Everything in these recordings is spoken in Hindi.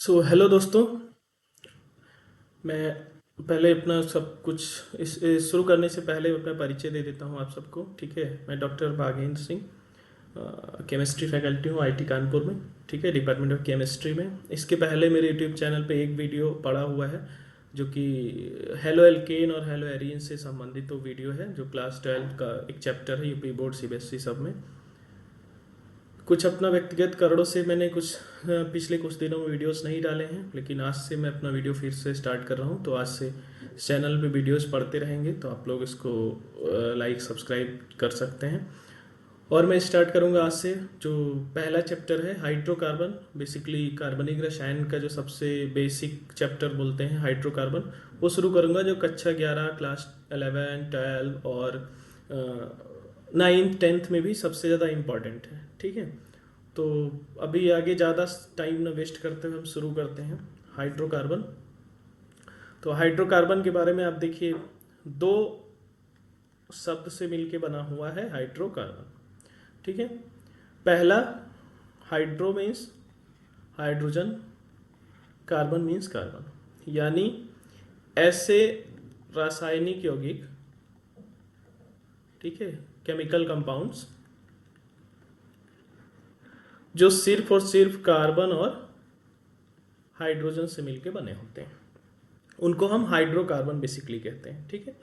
हेलो दोस्तों। मैं पहले अपना सब कुछ इस शुरू करने से पहले अपना परिचय दे देता हूँ आप सबको। ठीक है, मैं डॉक्टर बाघेंद्र सिंह, केमिस्ट्री फैकल्टी हूँ आईटी कानपुर में। ठीक है, डिपार्टमेंट ऑफ केमिस्ट्री में। इसके पहले मेरे यूट्यूब चैनल पे एक वीडियो पड़ा हुआ है जो कि हेलो एल्केन और हेलो एरिन से संबंधित वो वीडियो है, जो क्लास 12 का एक चैप्टर है यूपी बोर्ड सीबीएसई सब में। कुछ अपना व्यक्तिगत कारणों से मैंने कुछ पिछले कुछ दिनों में वीडियोस नहीं डाले हैं, लेकिन आज से मैं अपना वीडियो फिर से स्टार्ट कर रहा हूं। तो आज से चैनल पे वीडियोस पढ़ते रहेंगे, तो आप लोग इसको लाइक सब्सक्राइब कर सकते हैं। और मैं स्टार्ट करूंगा आज से। जो पहला चैप्टर है हाइड्रोकार्बन, बेसिकली कार्बनिक रसायन का जो सबसे बेसिक चैप्टर बोलते हैं हाइड्रोकार्बन, वो शुरू करूंगा, जो कक्षा 11 क्लास 11 12 और 9th 10th में भी सबसे ज़्यादा इम्पॉर्टेंट है। ठीक है, तो अभी आगे ज़्यादा टाइम ना वेस्ट करते हुए हम शुरू करते हैं हाइड्रोकार्बन। तो हाइड्रोकार्बन के बारे में आप देखिए, दो शब्द से मिलके बना हुआ है हाइड्रोकार्बन। ठीक है, पहला hydro means hydrogen, carbon means carbon, यानी ऐसे रासायनिक यौगिक, ठीक है, केमिकल कंपाउंड्स जो सिर्फ और सिर्फ कार्बन और हाइड्रोजन से मिलके बने होते हैं, उनको हम हाइड्रोकार्बन बेसिकली कहते हैं। ठीक है,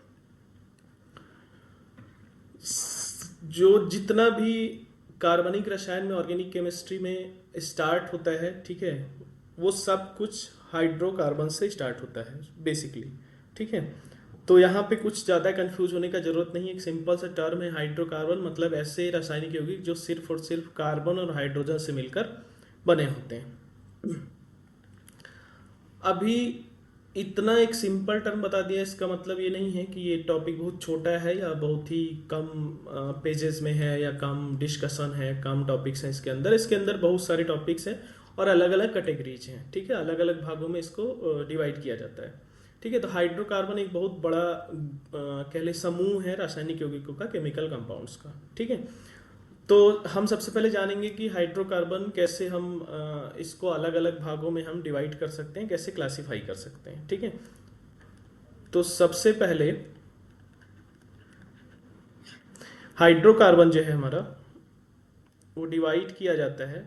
जो जितना भी कार्बनिक रसायन में ऑर्गेनिक केमिस्ट्री में स्टार्ट होता है, ठीक है, वो सब कुछ हाइड्रोकार्बन से स्टार्ट होता है बेसिकली। ठीक है, तो यहाँ पे कुछ ज़्यादा कंफ्यूज होने का जरूरत नहीं है। एक सिंपल सा टर्म है हाइड्रोकार्बन, मतलब ऐसे रासायनिक यौगिक जो सिर्फ और सिर्फ कार्बन और हाइड्रोजन से मिलकर बने होते हैं। अभी इतना एक सिंपल टर्म बता दिया, इसका मतलब ये नहीं है कि ये टॉपिक बहुत छोटा है या बहुत ही कम पेजेस में है या कम डिस्कशन है, कम टॉपिक्स हैं इसके अंदर बहुत सारे टॉपिक्स हैं और अलग अलग कैटेगरीज हैं। ठीक है, अलग अलग भागों में इसको डिवाइड किया जाता है। ठीक है, तो हाइड्रोकार्बन एक बहुत बड़ा कह ले समूह है रासायनिक यौगिकों का, केमिकल कंपाउंड्स का। ठीक है, तो हम सबसे पहले जानेंगे कि हाइड्रोकार्बन कैसे हम इसको अलग अलग भागों में हम डिवाइड कर सकते हैं, कैसे क्लासिफाई कर सकते हैं। ठीक है, तो सबसे पहले हाइड्रोकार्बन जो है हमारा, वो डिवाइड किया जाता है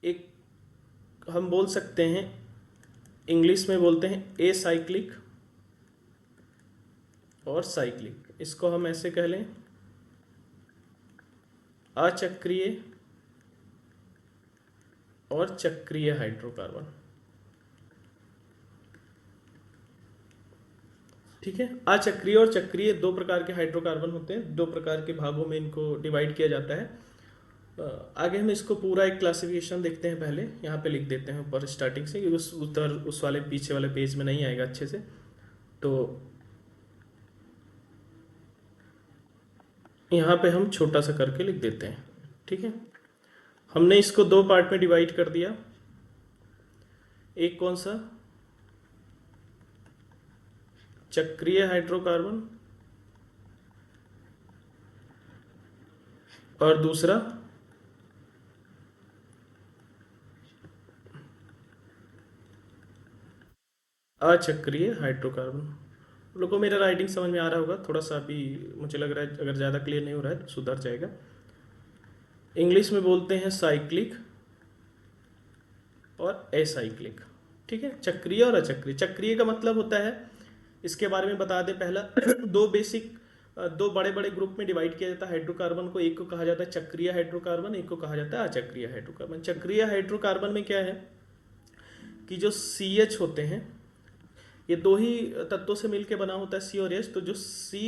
एक, हम बोल सकते हैं, इंग्लिश में बोलते हैं ए साइक्लिक और साइक्लिक। इसको हम ऐसे कह लें, अचक्रीय और चक्रीय हाइड्रोकार्बन। ठीक है, अचक्रीय और चक्रीय दो प्रकार के हाइड्रोकार्बन होते हैं, दो प्रकार के भागों में इनको डिवाइड किया जाता है। आगे हम इसको पूरा एक क्लासिफिकेशन देखते हैं। पहले यहाँ पे लिख देते हैं ऊपर स्टार्टिंग से, क्योंकि उस वाले पीछे वाले पेज में नहीं आएगा अच्छे से। तो यहाँ पे हम छोटा सा करके लिख देते हैं। ठीक है, हमने इसको दो पार्ट में डिवाइड कर दिया। एक कौन सा, चक्रीय हाइड्रोकार्बन, और दूसरा अचक्रीय हाइड्रोकार्बन। लोगों को मेरा राइटिंग समझ में आ रहा होगा, थोड़ा सा अभी मुझे लग रहा है अगर ज़्यादा क्लियर नहीं हो रहा है तो सुधर जाएगा। इंग्लिश में बोलते हैं साइक्लिक और एसाइक्लिक। ठीक है, चक्रीय और अचक्रीय। चक्रीय का मतलब होता है, इसके बारे में बता दें पहला, दो बेसिक, दो बड़े बड़े ग्रुप में डिवाइड किया जाता है हाइड्रोकार्बन को। एक को कहा जाता है चक्रीय हाइड्रोकार्बन, एक को कहा जाता है अचक्रीय हाइड्रोकार्बन। चक्रीय हाइड्रोकार्बन में क्या है कि जो CH होते हैं, ये दो ही तत्वों से मिलकर बना होता है, C और H। तो जो C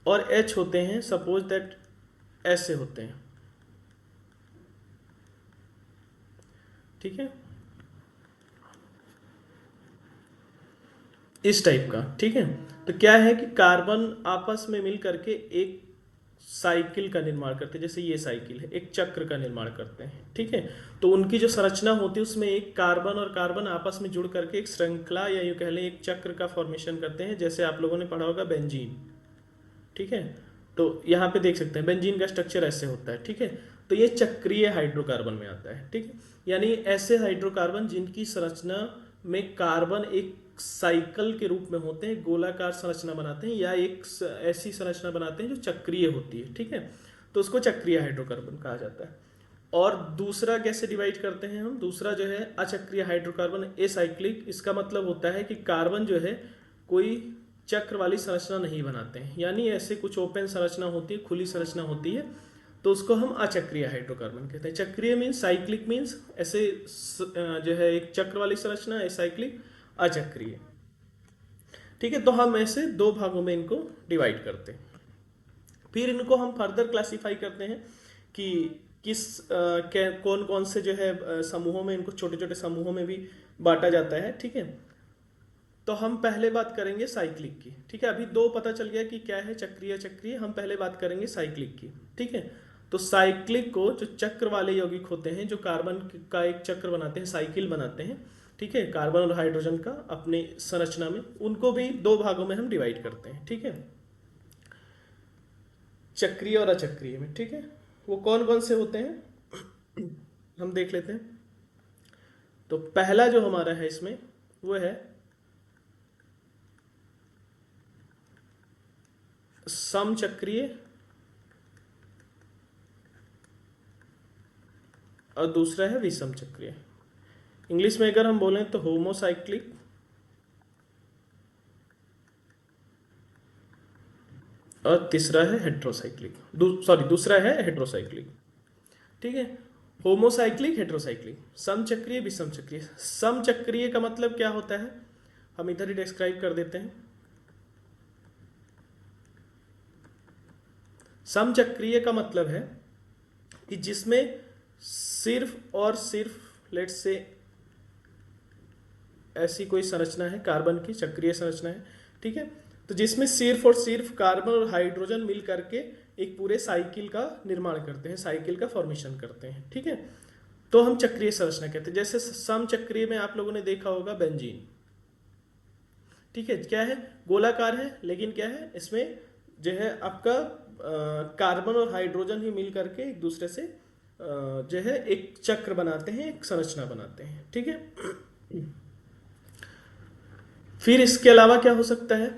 और H होते हैं, सपोज दैट ऐसे होते हैं। ठीक है, इस टाइप का। ठीक है, तो क्या है कि कार्बन आपस में मिल करके एक साइकिल का निर्माण करते हैं, जैसे ये साइकिल है, एक चक्र का निर्माण करते हैं। ठीक है, तो उनकी जो संरचना होती है उसमें एक कार्बन और कार्बन आपस में जुड़ करके एक श्रृंखला या यूं कह लें एक चक्र का फॉर्मेशन करते हैं, जैसे आप लोगों ने पढ़ा होगा बेंजीन। ठीक है, तो यहाँ पे देख सकते हैं बेंजीन का स्ट्रक्चर ऐसे होता है। ठीक है, तो ये चक्रीय हाइड्रोकार्बन में आता है, ठीक है। यानी ऐसे हाइड्रोकार्बन जिनकी संरचना में कार्बन एक साइकिल के रूप में होते हैं, गोलाकार संरचना बनाते हैं, या एक ऐसी संरचना बनाते हैं जो चक्रीय होती है, ठीक है, तो उसको चक्रीय हाइड्रोकार्बन कहा जाता है। और दूसरा कैसे डिवाइड करते हैं हम, दूसरा जो है अचक्रीय हाइड्रोकार्बन एसाइक्लिक। इसका मतलब होता है कि कार्बन जो है कोई चक्र वाली संरचना नहीं बनाते हैं, यानी ऐसे कुछ ओपन संरचना होती है, खुली संरचना होती है, तो उसको हम अचक्रीय हाइड्रोकार्बन कहते हैं। चक्रीय मीन्स, साइक्लिक मीन्स ऐसे जो है एक चक्र वाली संरचना, एसाइक्लिक, अचक्रीय, ठीक है। तो हम ऐसे दो भागों में इनको डिवाइड करते हैं। फिर इनको हम फर्दर क्लासिफाई करते हैं कि किस कौन कौन से जो है समूहों में, इनको छोटे छोटे समूहों में भी बांटा जाता है, ठीक है। तो हम पहले बात करेंगे साइक्लिक की, ठीक है। अभी दो पता चल गया कि क्या है, चक्रीय चक्रीय। हम पहले बात करेंगे साइक्लिक की, ठीक है। तो साइक्लिक को जो चक्र वाले यौगिक होते हैं, जो कार्बन का एक चक्र बनाते हैं, साइकिल बनाते हैं, ठीक है, कार्बन और हाइड्रोजन का अपने संरचना में, उनको भी दो भागों में हम डिवाइड करते हैं, ठीक है, चक्रीय और अचक्रीय में, ठीक है। वो कौन कौन से होते हैं हम देख लेते हैं। तो पहला जो हमारा है इसमें वो है समचक्रीय और दूसरा है विषम चक्रीय। इंग्लिश में अगर हम बोलें तो होमोसाइक्लिक और तीसरा है हेट्रोसाइक्लिक, दूसरा है हेट्रोसाइक्लिक, ठीक है। होमोसाइक्लिक, हेट्रोसाइक्लिक, समचक्रीय, विषम चक्रीय। समचक्रीय का मतलब क्या होता है, हम इधर ही डिस्क्राइब कर देते हैं। समचक्रीय का मतलब है कि जिसमें सिर्फ और सिर्फ लेट्स से ऐसी कोई संरचना है, कार्बन की चक्रीय संरचना है, ठीक है, तो जिसमें सिर्फ और सिर्फ कार्बन और हाइड्रोजन मिल करके एक पूरे साइकिल का निर्माण करते हैं, साइकिल का फॉर्मेशन करते हैं, ठीक है, तो हम चक्रीय संरचना कहते हैं। जैसे समचक्रीय में आप लोगों ने देखा होगा बेंजीन, ठीक है, क्या है, गोलाकार है, लेकिन क्या है, इसमें जो है आपका कार्बन और हाइड्रोजन ही मिल करके एक दूसरे से जो है एक चक्र बनाते हैं, एक संरचना बनाते हैं, ठीक है। फिर इसके अलावा क्या हो सकता है,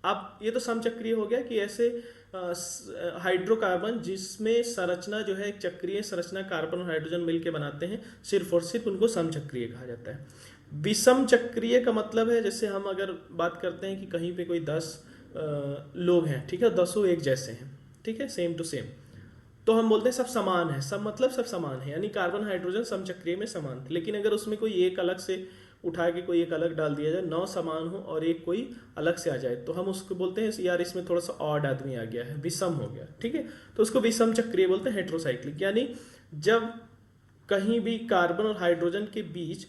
आप ये तो समचक्रीय हो गया कि ऐसे हाइड्रोकार्बन जिसमें संरचना जो है एक चक्रीय संरचना कार्बन और हाइड्रोजन मिलकर बनाते हैं, सिर्फ और सिर्फ उनको समचक्रीय कहा जाता है। विषम चक्रीय का मतलब है, जैसे हम अगर बात करते हैं कि कहीं पे कोई 10 लोग हैं, ठीक है, 10 एक जैसे हैं, ठीक है, सेम टू सेम, तो हम बोलते हैं सब समान है, सब मतलब सब समान है, यानी कार्बन हाइड्रोजन समचक्रीय में समान थे। लेकिन अगर उसमें कोई एक अलग से उठा के कोई एक अलग डाल दिया जाए, 9 समान हो और एक कोई अलग से आ जाए, तो हम उसको बोलते हैं यार इसमें थोड़ा सा ऑड आदमी आ गया है, विषम हो गया, ठीक है, तो उसको विषम चक्रीय बोलते हैं। हेट्रोसाइक्लिक यानी जब कहीं भी कार्बन और हाइड्रोजन के बीच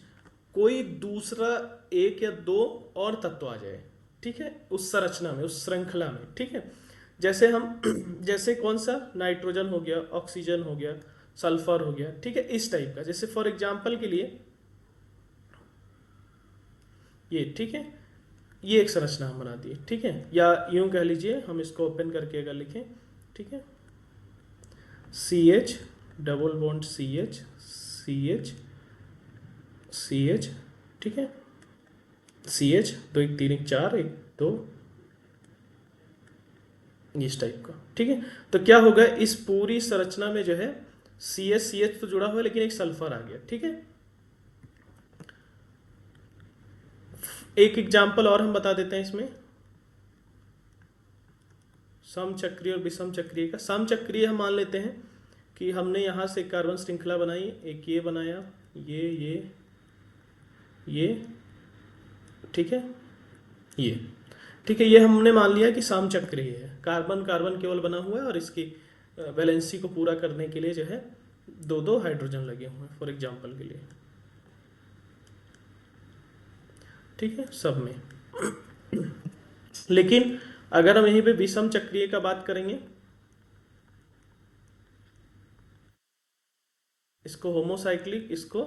कोई दूसरा एक या दो और तत्व आ जाए, ठीक है, उस संरचना में, उस श्रृंखला में, ठीक है, जैसे हम जैसे कौन सा, नाइट्रोजन हो गया, ऑक्सीजन हो गया, सल्फर हो गया, ठीक है, इस टाइप का। जैसे फॉर एग्जांपल के लिए ये, ठीक है, ये एक संरचना हम बना दिए, ठीक है, या यूं कह लीजिए, हम इसको ओपन करके अगर लिखें, ठीक है, CH double bond CH CH CH, ठीक है, CH 2 1 3 1 4 1 2, इस टाइप का, ठीक है। तो क्या होगा, इस पूरी संरचना में जो है CH तो जुड़ा हुआ है, लेकिन एक सल्फर आ गया, ठीक है। एक एग्जाम्पल और हम बता देते हैं इसमें, समचक्रीय और विषम चक्रीय का। समचक्रीय हम मान लेते हैं कि हमने यहाँ से कार्बन श्रृंखला बनाई, एक ये बनाया, ये, ठीक है, ये, ठीक है, ये हमने मान लिया कि समचक्रीय है, कार्बन कार्बन केवल बना हुआ है और इसकी वैलेंसी को पूरा करने के लिए जो है 2 हाइड्रोजन लगे हुए हैं, फॉर एग्जाम्पल के लिए, ठीक है, सब में। लेकिन अगर हम यहीं पे विषम चक्रीय का बात करेंगे, इसको होमोसाइक्लिक, इसको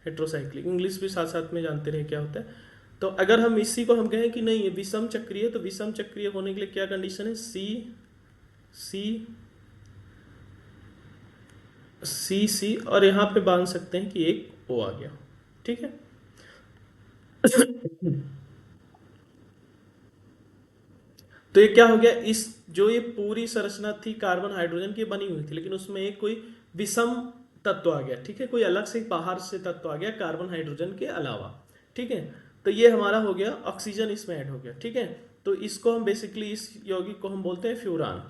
हेट्रोसाइक्लिक, इंग्लिश भी साथ साथ में जानते रहे क्या होता है। तो अगर हम इसी को हम कहें कि नहीं ये विषम चक्रीय, तो विषम चक्रीय होने के लिए क्या कंडीशन है, C सी सी, और यहाँ पे बांध सकते हैं कि एक ओ आ गया, ठीक है। तो ये क्या हो गया, इस जो ये पूरी संरचना थी कार्बन हाइड्रोजन की बनी हुई थी, लेकिन उसमें एक कोई विषम तत्व आ गया, ठीक है, कोई अलग से बाहर से तत्व आ गया कार्बन हाइड्रोजन के अलावा, ठीक है। तो ये हमारा हो गया, ऑक्सीजन इसमें ऐड हो गया, ठीक है। तो इसको हम बेसिकली, इस यौगिक को हम बोलते हैं फ्यूरान,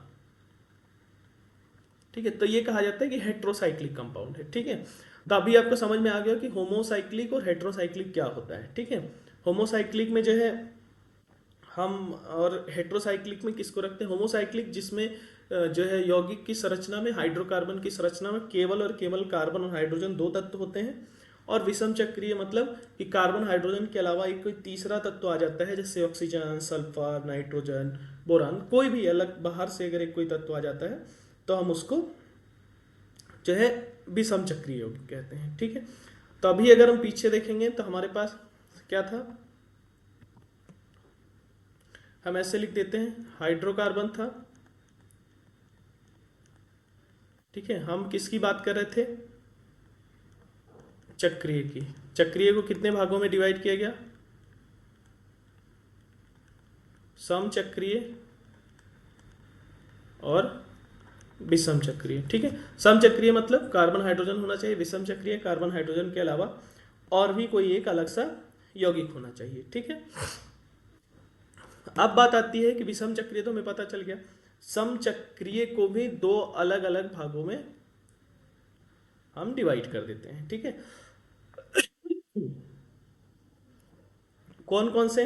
ठीक है। तो ये कहा जाता है कि हेट्रोसाइक्लिक कंपाउंड है, ठीक है। तो अभी आपको समझ में आ गया कि होमोसाइक्लिक और हेट्रोसाइक्लिक क्या होता है, ठीक है। होमोसाइक्लिक में जो है हम, और हेट्रोसाइक्लिक में किसको रखते हैं, होमोसाइक्लिक जिसमें जो है यौगिक की संरचना में, हाइड्रोकार्बन की संरचना में केवल और केवल कार्बन और हाइड्रोजन दो तत्व होते हैं। और विषम चक्रीय मतलब कि कार्बन हाइड्रोजन के अलावा एक कोई तीसरा तत्व आ जाता है, जैसे ऑक्सीजन, सल्फर, नाइट्रोजन, बोरान, कोई भी अलग बाहर से अगर एक कोई तत्व आ जाता है तो हम उसको जो है विषम चक्रीय यौगिक कहते हैं, ठीक है। तो अभी अगर हम पीछे देखेंगे तो हमारे पास क्या था, हम ऐसे लिख देते हैं, हाइड्रोकार्बन था, ठीक है। हम किसकी बात कर रहे थे, चक्रीय की। चक्रीय को कितने भागों में डिवाइड किया गया, समचक्रीय और विषम चक्रीय, ठीक है। समचक्रीय मतलब कार्बन हाइड्रोजन होना चाहिए, विषम चक्रीय कार्बन हाइड्रोजन के अलावा और भी कोई एक अलग सा यौगिक होना चाहिए, ठीक है। अब बात आती है कि विषम चक्रीय तो हमें पता चल गया, समचक्रीय को भी दो अलग अलग भागों में हम डिवाइड कर देते हैं, ठीक है। कौन कौन से,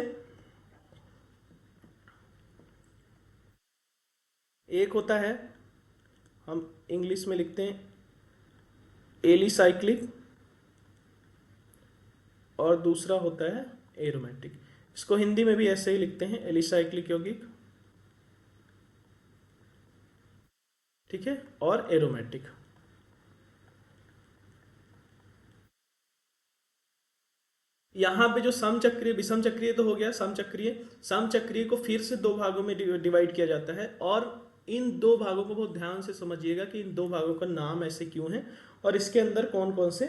एक होता है, हम इंग्लिश में लिखते हैं एलिसाइक्लिक, और दूसरा होता है एरोमेटिक। इसको हिंदी में भी ऐसे ही लिखते हैं, एलिसाइक्लिक यौगिक, ठीक है, और एरोमेटिक। यहाँ पे जो समचक्रीय, विषम चक्रीय तो हो गया, समचक्रीय, समचक्रीय को फिर से दो भागों में डिवाइड किया जाता है, और इन दो भागों को बहुत ध्यान से समझिएगा कि इन दो भागों का नाम ऐसे क्यों है, और इसके अंदर कौन कौन से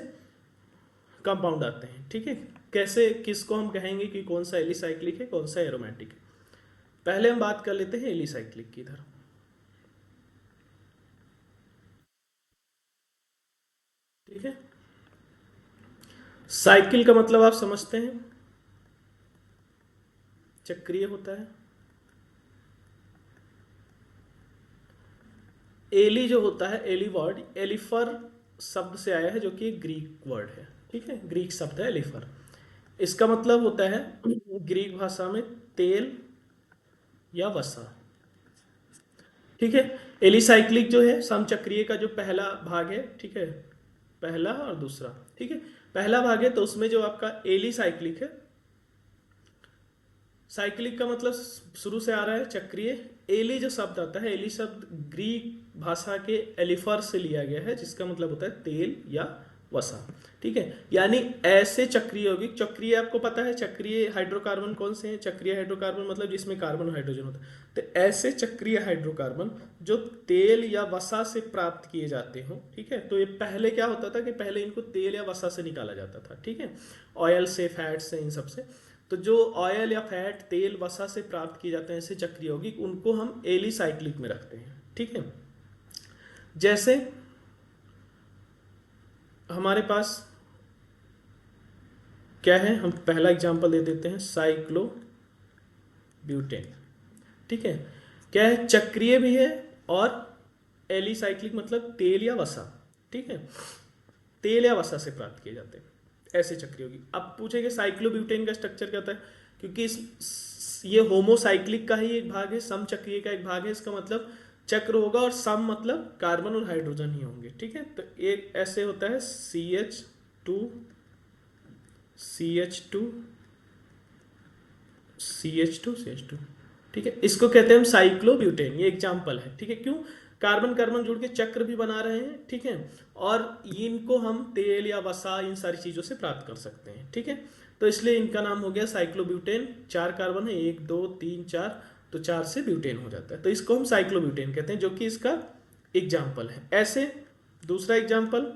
कंपाउंड आते हैं, ठीक है। कैसे, किसको हम कहेंगे कि कौन सा एलिसाइक्लिक है, कौन सा एरोमेटिक है। पहले हम बात कर लेते हैं एलिसाइक्लिक की, इधर, ठीक है। साइकिल का मतलब आप समझते हैं, चक्रीय होता है। एली जो होता है, एली वर्ड एलिफर शब्द से आया है, जो कि ग्रीक वर्ड है, ठीक है, ग्रीक शब्द है एलिफर। इसका मतलब होता है ग्रीक भाषा में तेल या वसा, ठीक है। एलिसाइक्लिक जो है समचक्रीय का जो पहला भाग है, ठीक है, पहला और दूसरा, ठीक है। पहला भाग है तो उसमें जो आपका एलिसाइक्लिक है, साइक्लिक का मतलब शुरू से आ रहा है चक्रीय। एली जो शब्द आता है, एली शब्द ग्रीक भाषा के एलिफर से लिया गया है, जिसका मतलब होता है तेल या वसा, ठीक है। यानी ऐसे चक्रीय यौगिक, चक्रीय आपको पता है चक्रीय हाइड्रोकार्बन कौन से हैं, चक्रीय हाइड्रोकार्बन मतलब जिसमें कार्बन और हाइड्रोजन होता है। तो ऐसे चक्रीय हाइड्रोकार्बन जो तेल या वसा से प्राप्त किए जाते हो, ठीक है। तो ये पहले क्या होता था कि पहले इनको तेल या वसा से निकाला जाता था, ठीक है, ऑयल से, फैट से, इन सब से। तो जो ऑयल या फैट, तेल, वसा से प्राप्त किए जाते हैं ऐसे चक्रीय यौगिक, उनको हम एलिसाइक्लिक में रखते हैं, ठीक है। जैसे हमारे पास क्या है, हम पहला एग्जांपल दे देते हैं, साइक्लो ब्यूटेन, ठीक है। क्या है, चक्रीय भी है और एलिसाइक्लिक मतलब तेल या वसा, ठीक है, तेल या वसा से प्राप्त किए जाते हैं ऐसे चक्रीय यौगिक। अब पूछेंगे साइक्लोब्यूटेन का स्ट्रक्चर क्या होता है, क्योंकि ये होमोसाइक्लिक का ही एक भाग है, समचक्रीय का एक भाग है, इसका मतलब चक्र होगा, और सम मतलब कार्बन और हाइड्रोजन ही होंगे, ठीक है। तो एक ऐसे होता है CH2 CH2 CH2 CH2, ठीक है। इसको कहते हैं हम साइक्लोब्यूटेन, ये एग्जाम्पल है, ठीक है। क्यों, कार्बन कार्बन जुड़ के चक्र भी बना रहे हैं, ठीक है, और इनको हम तेल या वसा इन सारी चीजों से प्राप्त कर सकते हैं, ठीक है। तो इसलिए इनका नाम हो गया साइक्लोब्यूटेन। 4 कार्बन है, 1 2 3 4, तो 4 से ब्यूटेन हो जाता है, तो इसको हम साइक्लोब्यूटेन कहते हैं, जो कि इसका एग्जाम्पल है। ऐसे दूसरा एग्जाम्पल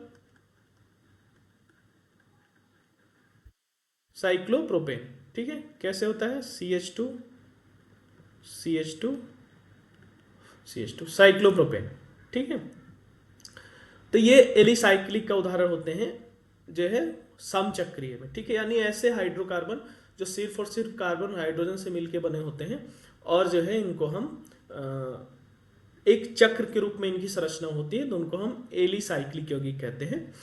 साइक्लोप्रोपेन, ठीक है, कैसे होता है, CH2 CH2 CH2 साइक्लोप्रोपेन, ठीक है। तो ये एलिसाइक्लिक का उदाहरण होते हैं जो है समचक्रीय में, ठीक है, यानी ऐसे हाइड्रोकार्बन जो सिर्फ और सिर्फ कार्बन और हाइड्रोजन से मिलके बने होते हैं और जो है इनको हम एक चक्र के रूप में इनकी संरचना होती है, तो उनको हम एलिसाइक्लिक यौगिक कहते हैं,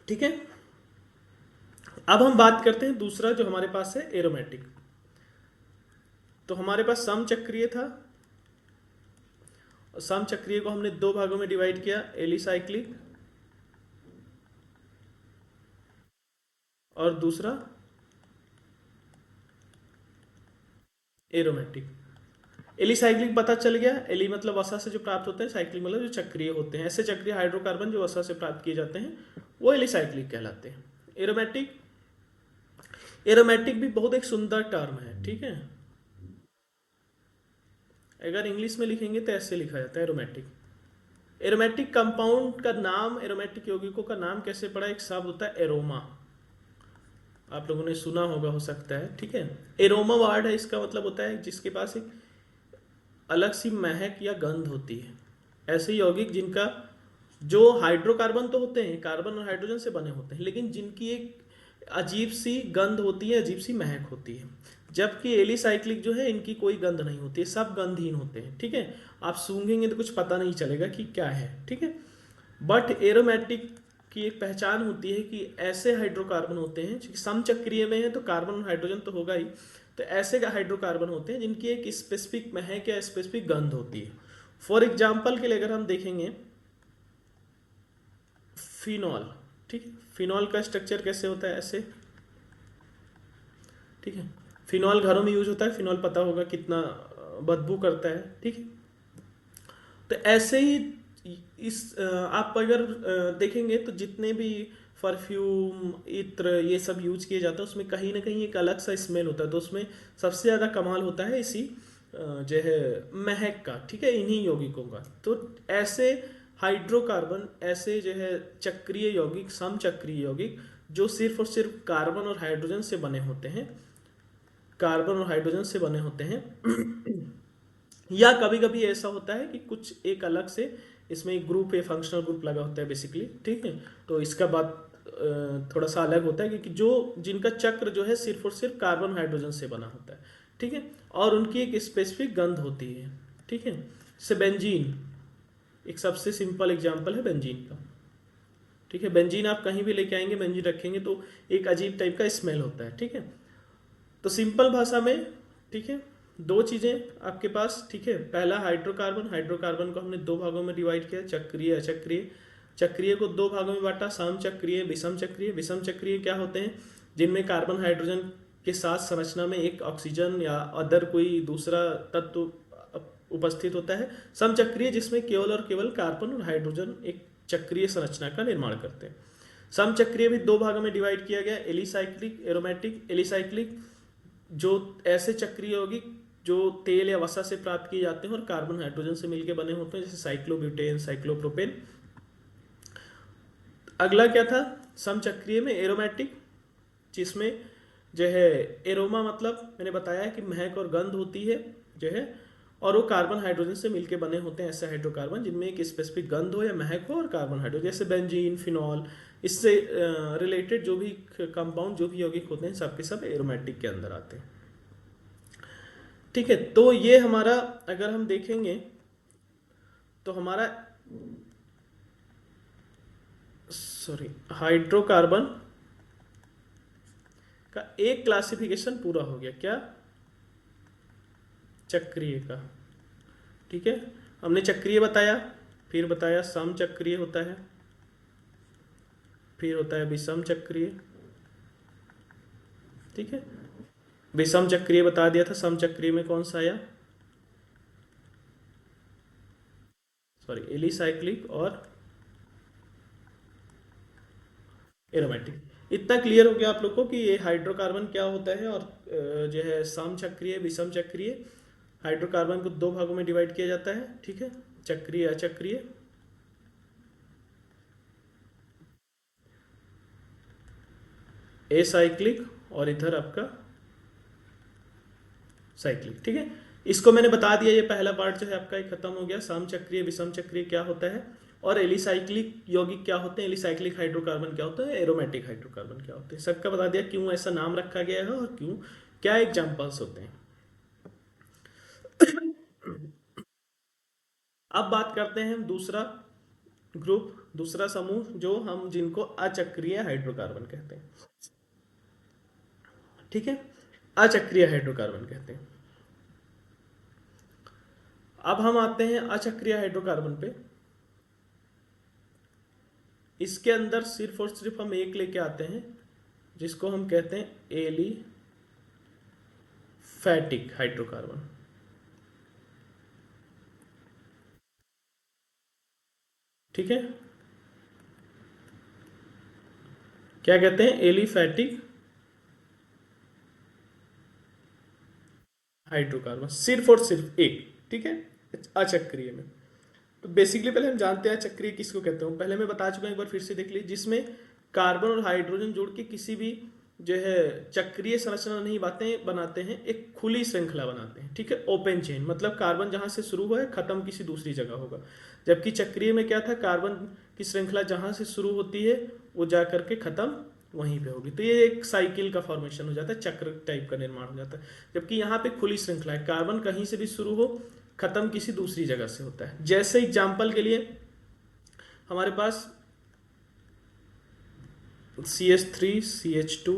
ठीक है। अब हम बात करते हैं दूसरा जो हमारे पास है एरोमेटिक। तो हमारे पास समचक्रीय था, समचक्रीय को हमने दो भागों में डिवाइड किया, एलिसाइक्लिक और दूसरा एरोमेटिक। एलिसाइक्लिक पता चल गया, एली मतलब वसा से जो प्राप्त होते हैं, साइक्लिक मतलब जो चक्रीय होते हैं, ऐसे चक्रीय हाइड्रोकार्बन जो वसा से प्राप्त किए जाते हैं वो एलिसाइक्लिक कहलाते हैं। एरोमेटिक, एरोमेटिक भी बहुत एक सुंदर टर्म है, ठीक है। अगर इंग्लिश में लिखेंगे तो ऐसे लिखा जाता है एरोमेटिक। एरोमेटिक कंपाउंड का नाम, एरोमेटिक यौगिकों का नाम कैसे पड़ा, एक शब्द होता है एरोमा, आप लोगों ने सुना होगा हो सकता है, ठीक है। एरोमा वर्ड है, इसका मतलब होता है जिसके पास एक अलग सी महक या गंध होती है। ऐसे यौगिक जिनका जो हाइड्रोकार्बन तो होते हैं, कार्बन और हाइड्रोजन से बने होते हैं, लेकिन जिनकी एक अजीब सी गंध होती है, अजीब सी महक होती है। जबकि एलिसाइक्लिक जो है इनकी कोई गंध नहीं होती है, सब गंधहीन होते हैं, ठीक है। आप सूंघेंगे तो कुछ पता नहीं चलेगा कि क्या है, ठीक है। बट एरोमेटिक की एक पहचान होती है कि ऐसे हाइड्रोकार्बन होते हैं जो समचक्रीय में है, तो कार्बन और हाइड्रोजन तो होगा ही, तो ऐसे हाइड्रोकार्बन होते हैं जिनकी एक स्पेसिफिक महक या स्पेसिफिक गंध होती है। फॉर एग्जाम्पल के लिए अगर हम देखेंगे फिनॉल, ठीक है, फिनॉल का स्ट्रक्चर कैसे होता है, ऐसे, ठीक है। फिनॉल घरों में यूज होता है, फिनॉल पता होगा कितना बदबू करता है, ठीक है। तो ऐसे ही इस आप अगर देखेंगे तो जितने भी परफ्यूम, इत्र, ये सब यूज किए जाते हैं उसमें कहीं ना कहीं एक अलग सा स्मेल होता है, तो उसमें सबसे ज़्यादा कमाल होता है इसी जो है महक का, ठीक है, इन्हीं यौगिकों का। तो ऐसे हाइड्रोकार्बन, ऐसे जो है चक्रीय यौगिक, समचक्रीय यौगिक जो सिर्फ और सिर्फ कार्बन और हाइड्रोजन से बने होते हैं, कार्बन और हाइड्रोजन से बने होते हैं या कभी कभी ऐसा होता है कि कुछ एक अलग से इसमें एक ग्रुप, एक फंक्शनल ग्रुप लगा होता है बेसिकली, ठीक है। तो इसका बात थोड़ा सा अलग होता है क्योंकि जो जिनका चक्र जो है सिर्फ और सिर्फ कार्बन हाइड्रोजन से बना होता है, ठीक है, और उनकी एक स्पेसिफिक गंध होती है, ठीक है। जैसे बेंजीन एक सबसे सिंपल एग्जाम्पल है बेंजीन का, ठीक है। बेंजीन आप कहीं भी लेके आएंगे, बेंजीन रखेंगे तो एक अजीब टाइप का स्मेल होता है, ठीक है। तो सिंपल भाषा में, ठीक है, दो चीजें आपके पास, ठीक है। पहला हाइड्रोकार्बन, हाइड्रोकार्बन को हमने दो भागों में डिवाइड किया, चक्रीय अचक्रीय। चक्रीय को दो भागों में बांटा, सम चक्रीय, विषम चक्रीय। विषम चक्रीय क्या होते हैं, जिनमें कार्बन हाइड्रोजन के साथ संरचना में एक ऑक्सीजन या अदर कोई दूसरा तत्व उपस्थित होता है। समचक्रीय जिसमें केवल और केवल कार्बन और हाइड्रोजन एक चक्रीय संरचना का निर्माण करते हैं। समचक्रीय भी दो भागों में डिवाइड किया गया, एलिसाइक्लिक, एरोमेटिक। एलिसाइक्लिक जो ऐसे चक्रीय यौगिक जो तेल या वसा से प्राप्त किए जाते हैं और कार्बन हाइड्रोजन से मिलकर बने होते हैं, जैसे साइक्लोब्यूटेन, साइक्लोप्रोपेन। अगला क्या था समचक्रीय में, एरोमेटिक, जिसमें जो है एरोमा मतलब मैंने बताया कि महक और गंध होती है जो है, और वो कार्बन हाइड्रोजन से मिलके बने होते हैं ऐसे हाइड्रोकार्बन जिनमें एक स्पेसिफिक गंध हो या महक हो और कार्बन हाइड्रोजन, जैसे बेंजीन, फिनॉल, इससे रिलेटेड जो भी कंपाउंड, जो भी यौगिक होते हैं, सबके सब एरोमेटिक के अंदर आते हैं, ठीक है। तो ये हमारा अगर हम देखेंगे तो हमारा हाइड्रोकार्बन का एक क्लासिफिकेशन पूरा हो गया, क्या, चक्रीय का, ठीक है। हमने चक्रीय बताया, फिर बताया सम चक्रीय होता है, फिर होता है विषम चक्रीय, ठीक है। विषम चक्रीय बता दिया था, सम चक्रीय में कौन सा आया, एलिसाइक्लिक और एरोमेटिक। इतना क्लियर हो गया आप लोग को कि ये हाइड्रोकार्बन क्या होता है, और जो है सम चक्रीय, विषम चक्रीय। हाइड्रोकार्बन को दो भागों में डिवाइड किया जाता है, ठीक है, चक्रीय अचक्रीय। एसाइक्लिक और इधर आपका साइक्लिक। ठीक है, इसको मैंने बता दिया, ये पहला पार्ट जो है आपका ये खत्म हो गया। सम चक्रीय विषम चक्रीय क्या होता है और एलिसाइक्लिक यौगिक क्या होते हैं, एलिसाइक्लिक हाइड्रोकार्बन क्या होता है, एरोमेटिक हाइड्रोकार्बन क्या होते हैं, सबका बता दिया क्यों ऐसा नाम रखा गया है और क्यों, क्या एग्जांपल्स होते हैं। अब बात करते हैं हम दूसरा ग्रुप, दूसरा समूह जो हम जिनको अचक्रीय हाइड्रोकार्बन कहते हैं। ठीक है, अचक्रीय हाइड्रोकार्बन कहते हैं। अब हम आते हैं अचक्रीय हाइड्रोकार्बन पे। इसके अंदर सिर्फ और सिर्फ हम एक लेके आते हैं जिसको हम कहते हैं एलिफैटिक हाइड्रोकार्बन। ठीक है, क्या कहते हैं, एलिफैटिक हाइड्रोकार्बन, सिर्फ और सिर्फ एक। ठीक है, अचक्रीय में। तो बेसिकली पहले हम जानते हैं चक्रीय किसको कहते हैं, पहले मैं बता चुका हूं, एक बार फिर से देख लीजिए, जिसमें कार्बन और हाइड्रोजन जुड़ के किसी भी जो है चक्रीय संरचना नहीं बनाते हैं, एक खुली श्रृंखला बनाते हैं। ठीक है, ओपन चेन, मतलब कार्बन जहां से शुरू हुआ है खत्म किसी दूसरी जगह होगा। जबकि चक्रीय में क्या था, कार्बन की श्रृंखला जहां से शुरू होती है वो जा करके खत्म वहीं पे होगी, तो ये एक साइकिल का फॉर्मेशन हो जाता है, चक्र टाइप का निर्माण हो जाता है। जबकि यहाँ पे खुली श्रृंखला है, कार्बन कहीं से भी शुरू हो खत्म किसी दूसरी जगह से होता है। जैसे एग्जाम्पल के लिए हमारे पास CH3 CH2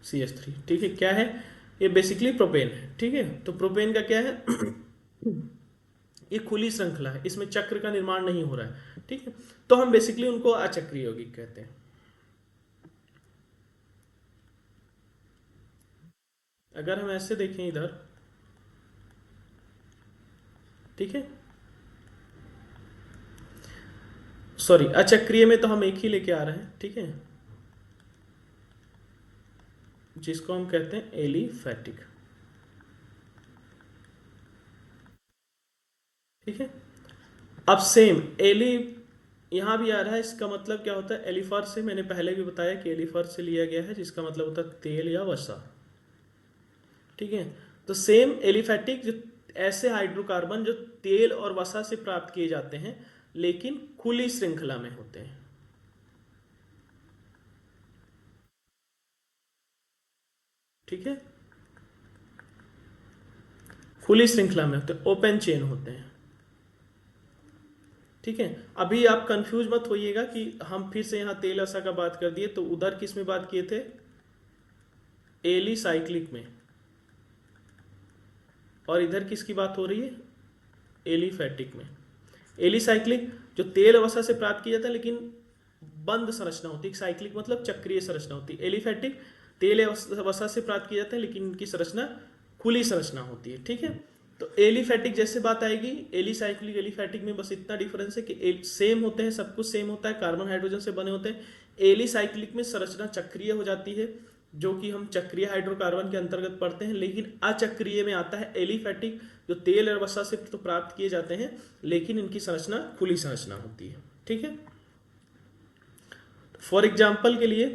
CH3। ठीक है, क्या है, ये बेसिकली प्रोपेन है। ठीक है, तो प्रोपेन का क्या है ये खुली श्रृंखला है, इसमें चक्र का निर्माण नहीं हो रहा है। ठीक है, तो हम बेसिकली उनको अचक्रीय यौगिक कहते हैं। अगर हम ऐसे देखें इधर, ठीक है, सॉरी अचक्रीय में तो हम एक ही लेके आ रहे हैं। ठीक है, जिसको हम कहते हैं एलिफैटिक। ठीक है, अब सेम एली यहां भी आ रहा है, इसका मतलब क्या होता है, एलिफर से मैंने पहले भी बताया कि एलिफर से लिया गया है, जिसका मतलब होता है तेल या वसा। ठीक है, तो सेम एलिफैटिक जो ऐसे हाइड्रोकार्बन जो तेल और वसा से प्राप्त किए जाते हैं लेकिन खुली श्रृंखला में होते हैं। ठीक है, खुली श्रृंखला में होते हैं, ओपन चेन होते हैं। ठीक है, अभी आप कंफ्यूज मत होइएगा कि हम फिर से यहां तेल वसा का बात कर दिए, तो उधर किस में बात किए थे, एलिसाइक्लिक में, और इधर किसकी बात हो रही है, एलिफैटिक में। एलिसाइक्लिक जो तेल वसा से प्राप्त किया जाता है लेकिन बंद संरचना होती है, साइक्लिक मतलब चक्रीय संरचना होती है। एलिफैटिक तेल वसा से प्राप्त किए जाते हैं लेकिन इनकी संरचना खुली संरचना होती है। ठीक है, तो एलिफैटिक जैसे बात आएगी, एलिसाइक्लिक एलिफैटिक में बस इतना डिफरेंस है कि सेम होते हैं, सब कुछ सेम होता है, कार्बन हाइड्रोजन से बने होते हैं। एलिसाइक्लिक में संरचना चक्रीय हो जाती है, जो कि हम चक्रीय हाइड्रोकार्बन के अंतर्गत पढ़ते हैं। लेकिन अचक्रीय में आता है एलिफैटिक, जो तेल और वसा से तो प्राप्त किए जाते हैं लेकिन इनकी संरचना खुली संरचना होती है। ठीक है, फॉर एग्जाम्पल के लिए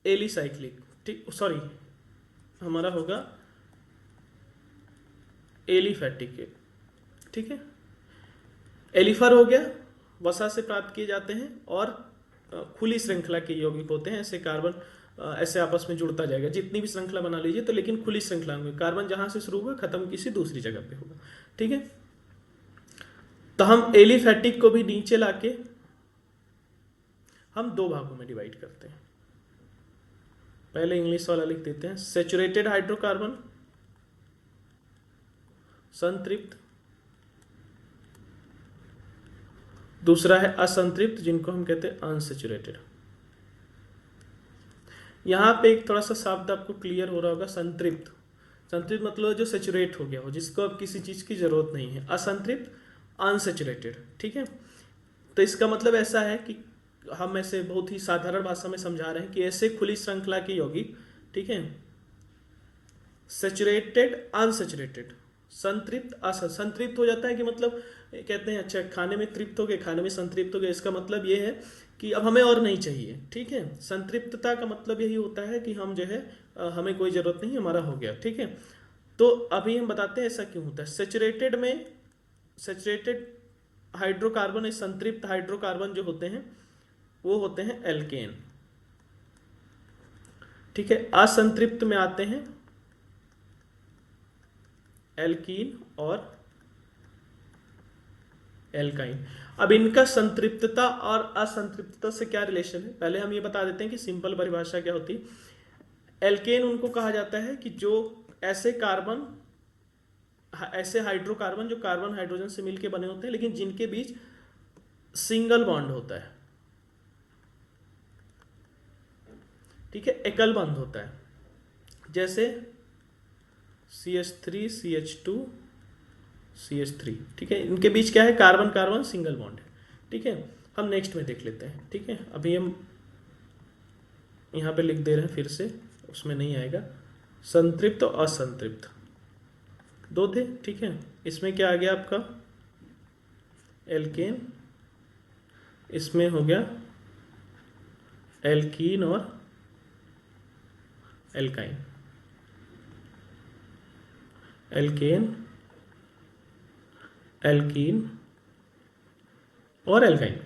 एलिसाइक्लिक, ठीक, सॉरी हमारा होगा एलिफैटिक। ठीक है, एलिफर हो गया, वसा से प्राप्त किए जाते हैं और खुली श्रृंखला के यौगिक होते हैं। ऐसे कार्बन ऐसे आपस में जुड़ता जाएगा, जितनी भी श्रृंखला बना लीजिए तो, लेकिन खुली श्रृंखला होंगे, कार्बन जहां से शुरू होगा खत्म किसी दूसरी जगह पे होगा। ठीक है, तो हम एलिफैटिक को भी नीचे लाके हम दो भागों में डिवाइड करते हैं। पहले इंग्लिश वाला लिख देते हैं, सेचुरेटेड हाइड्रोकार्बन, संतृप्त, दूसरा है असंतृप्त जिनको हम कहते हैं अनसेचुरेटेड। यहां पे एक थोड़ा सा शब्द आपको क्लियर हो रहा होगा, संतृप्त। संतृप्त मतलब जो सेचुरेट हो गया हो, जिसको अब किसी चीज की जरूरत नहीं है। असंतृप्त अनसेचुरेटेड। ठीक है, तो इसका मतलब ऐसा है कि हम ऐसे बहुत ही साधारण भाषा में समझा रहे हैं कि ऐसे खुली श्रृंखला के यौगिक, ठीक है, सेचुरेटेड अनसेचुरेटेड, संतृप्त संतृप्त हो जाता है कि मतलब कहते हैं अच्छा खाने में तृप्त हो गए, खाने में संतृप्त हो गए, इसका मतलब ये है कि अब हमें और नहीं चाहिए। ठीक है, संतृप्तता का मतलब यही होता है कि हम जो है हमें कोई ज़रूरत नहीं, हमारा हो गया। ठीक है, तो अभी हम बताते हैं ऐसा क्यों होता है। सेचुरेटेड में सेचुरेटेड हाइड्रोकार्बन, संतृप्त हाइड्रोकार्बन जो होते हैं वो होते हैं एल्केन। ठीक है, असंतृप्त में आते हैं एल्कीन और एल्काइन। अब इनका संतृप्तता और असंतृप्तता से क्या रिलेशन है, पहले हम ये बता देते हैं कि सिंपल परिभाषा क्या होती है। एल्केन उनको कहा जाता है कि जो ऐसे कार्बन, ऐसे हाइड्रोकार्बन जो कार्बन हाइड्रोजन से मिलकर बने होते हैं लेकिन जिनके बीच सिंगल बॉन्ड होता है। ठीक है, एकल बंध होता है, जैसे CH3 CH2 CH3। ठीक है, इनके बीच क्या है, कार्बन कार्बन सिंगल बॉन्ड है। ठीक है, हम नेक्स्ट में देख लेते हैं। ठीक है, अभी हम यहाँ पे लिख दे रहे हैं फिर से, उसमें नहीं आएगा। संतृप्त और असंतृप्त दो थे। ठीक है, इसमें क्या आ गया आपका एल्केन, इसमें हो गया एल्कीन और एल्काइन। एल्केन, एल्कीन और एल्काइन।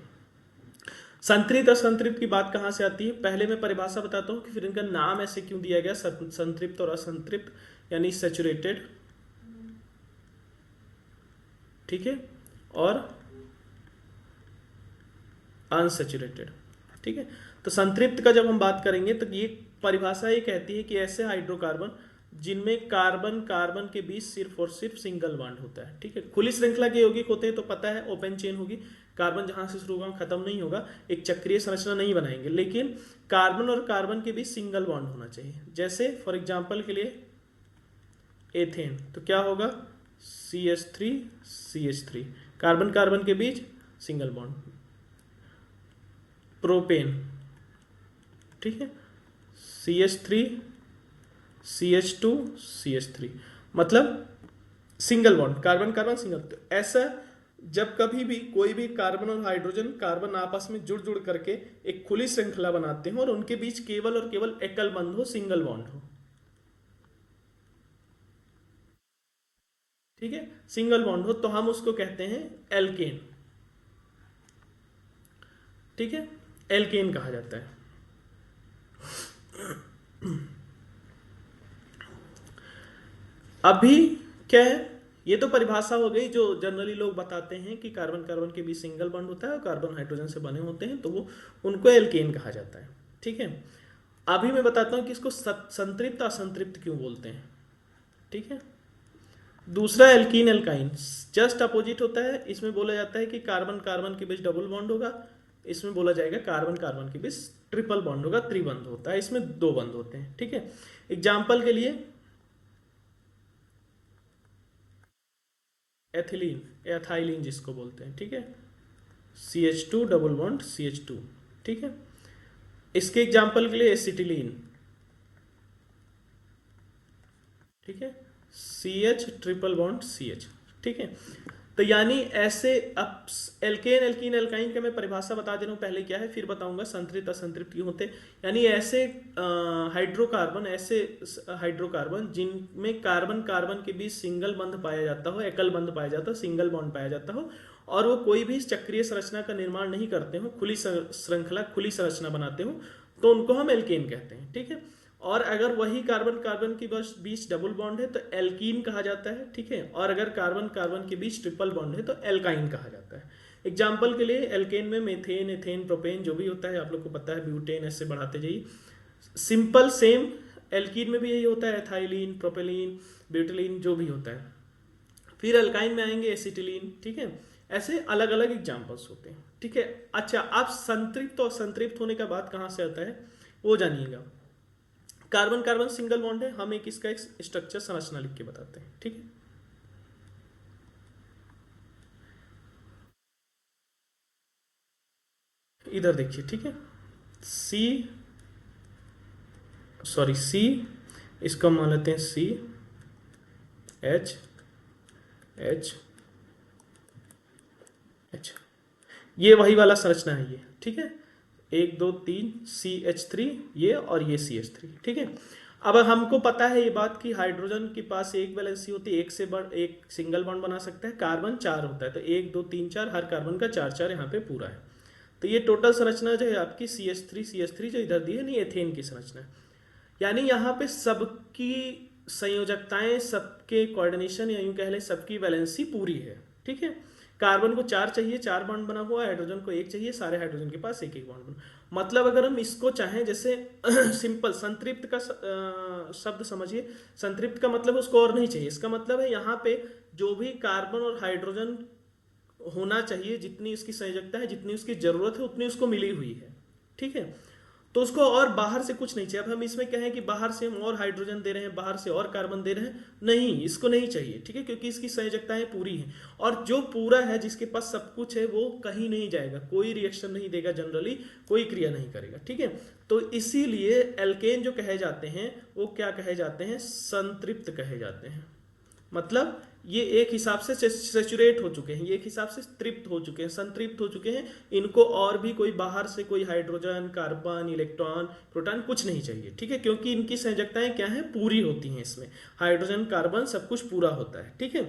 संतृप्त असंतृप्त की बात कहाँ से आती है, पहले मैं परिभाषा बताता हूँ कि फिर इनका नाम ऐसे क्यों दिया गया, संतृप्त और असंतृप्त, यानी सैचुरेटेड। ठीक है, और अनसैचुरेटेड। ठीक है, तो संतृप्त का जब हम बात करेंगे तो ये परिभाषा ये कहती है कि ऐसे हाइड्रोकार्बन जिनमें कार्बन कार्बन के बीच सिर्फ और सिर्फ सिंगल बॉन्ड होता है। ठीक है, खुली श्रृंखला के यौगिक होते हैं तो पता है ओपन चेन होगी, कार्बन जहां से शुरू होगा खत्म नहीं होगा, एक चक्रीय संरचना नहीं बनाएंगे, लेकिन कार्बन और कार्बन के बीच सिंगल बॉन्ड होना चाहिए। जैसे फॉर एग्जाम्पल के लिए एथेन, तो क्या होगा CH3 CH3, कार्बन कार्बन के बीच सिंगल बॉन्ड। प्रोपेन, ठीक है, CH3 CH2 CH3, मतलब single bond, carbon carbon single. तो ऐसा जब कभी भी कोई भी कार्बन और हाइड्रोजन कार्बन आपस में जुड़ जुड़ करके एक खुली श्रृंखला बनाते हैं और उनके बीच केवल और केवल एकल बंध हो, सिंगल बॉन्ड हो। ठीक है, सिंगल बॉन्ड हो तो हम उसको कहते हैं एल्केन। ठीक है, एल्केन कहा जाता है। अभी क्या है, ये तो परिभाषा हो गई जो जनरली लोग बताते हैं कि कार्बन कार्बन के बीच सिंगल बॉन्ड होता है और कार्बन हाइड्रोजन से बने होते हैं तो वो उनको एल्केन कहा जाता है। ठीक है, अभी मैं बताता हूं कि इसको संतृप्त असंतृप्त क्यों बोलते हैं। ठीक है, दूसरा एल्कीन एल्काइन जस्ट अपोजिट होता है। इसमें बोला जाता है कि कार्बन कार्बन के बीच डबल बॉन्ड होगा, इसमें बोला जाएगा कार्बन कार्बन के बीच ट्रिपल बॉन्ड होगा, त्रिबंध होता है, इसमें दो बंध होते हैं। ठीक है, एग्जाम्पल के लिए एथिलीन, एथाइलिन जिसको बोलते हैं। ठीक है, CH2 डबल बॉन्ड CH2। ठीक है, इसके एग्जाम्पल के लिए एसिटिलीन। ठीक है, CH ट्रिपल बॉन्ड CH। ठीक है, तो यानी ऐसे अब एल्केन एल्कीन एल्काइन का मैं परिभाषा बता दे रहा हूँ पहले क्या है, फिर बताऊंगा संतृप्त असंतृप्त क्यों होते हैं। यानी ऐसे हाइड्रोकार्बन, ऐसे हाइड्रोकार्बन जिनमें कार्बन कार्बन के बीच सिंगल बंध पाया जाता हो, एकल बंध पाया जाता हो, सिंगल बॉन्ड पाया जाता हो, और वो कोई भी चक्रीय संरचना का निर्माण नहीं करते हो, खुली श्रृंखला खुली संरचना बनाते हो, तो उनको हम एल्केन कहते हैं। ठीक है, और अगर वही कार्बन कार्बन के बीच डबल बॉन्ड है तो एल्कीन कहा जाता है। ठीक है, और अगर कार्बन कार्बन के बीच ट्रिपल बॉन्ड है तो एल्काइन कहा जाता है। एग्जाम्पल के लिए एल्केन में मेथेन, एथेन, प्रोपेन जो भी होता है आप लोग को पता है, ब्यूटेन, ऐसे बढ़ाते जाइए। सिंपल सेम एल्कीन में भी यही होता है, एथाइलिन, प्रोपेलिन, ब्यूटेलिन जो भी होता है। फिर एल्काइन में आएंगे एसिटिलीन। ठीक है, ऐसे अलग अलग एग्जाम्पल्स होते हैं। ठीक है, अच्छा अब संतृप्त और संतृप्त होने का बात कहाँ से आता है वो जानिएगा। कार्बन कार्बन सिंगल बॉन्ड है, हम इसका एक स्ट्रक्चर संरचना लिख के बताते हैं। ठीक है, इधर देखिए। ठीक है, C, इसको मान लेते हैं CH H H, ये वही वाला संरचना है ये, ठीक है। 1 2 3 CH3 ये, और ये CH3, ठीक है। अब हमको पता है ये बात कि हाइड्रोजन के पास एक वैलेंसी होती है, एक से बढ़ एक सिंगल बॉन्ड बना सकता है, कार्बन 4 होता है, तो 1 2 3 4, हर कार्बन का 4 4 यहाँ पे पूरा है। तो ये टोटल संरचना जो है आपकी CH3 जो इधर दी है, नहीं एथेन की संरचना है। यानी यहाँ पे सबकी संयोजकताएं, सबके कोऑर्डिनेशन, या यूं कह लें सबकी वैलेंसी पूरी है, ठीक है। कार्बन को 4 चाहिए, 4 बॉन्ड बना हुआ है, हाइड्रोजन को 1 चाहिए, सारे हाइड्रोजन के पास 1 1 बॉन्ड बना। मतलब अगर हम इसको चाहें, जैसे सिंपल संतृप्त का शब्द समझिए, संतृप्त का मतलब उसको और नहीं चाहिए, इसका मतलब है यहाँ पे जो भी कार्बन और हाइड्रोजन होना चाहिए, जितनी उसकी संयोजकता है, जितनी उसकी जरूरत है, उतनी उसको मिली हुई है, ठीक है। तो उसको और बाहर से कुछ नहीं चाहिए। अब हम इसमें कहें कि बाहर से हम और हाइड्रोजन दे रहे हैं, बाहर से और कार्बन दे रहे हैं, नहीं, इसको नहीं चाहिए, ठीक है, क्योंकि इसकी संयोजकताएं पूरी हैं। और जो पूरा है, जिसके पास सब कुछ है, वो कहीं नहीं जाएगा, कोई रिएक्शन नहीं देगा, जनरली कोई क्रिया नहीं करेगा, ठीक है। तो इसीलिए एल्केन जो कहे जाते हैं वो क्या कहे जाते हैं, संतृप्त कहे जाते हैं। मतलब ये एक हिसाब से सेचुरेट हो चुके हैं, ये एक हिसाब से तृप्त हो चुके हैं, संतृप्त हो चुके हैं। इनको और भी कोई बाहर से कोई हाइड्रोजन, कार्बन, इलेक्ट्रॉन, प्रोटॉन कुछ नहीं चाहिए, ठीक है, क्योंकि इनकी संयोजकताएं क्या है, पूरी होती हैं। इसमें हाइड्रोजन, कार्बन सब कुछ पूरा होता है, ठीक है,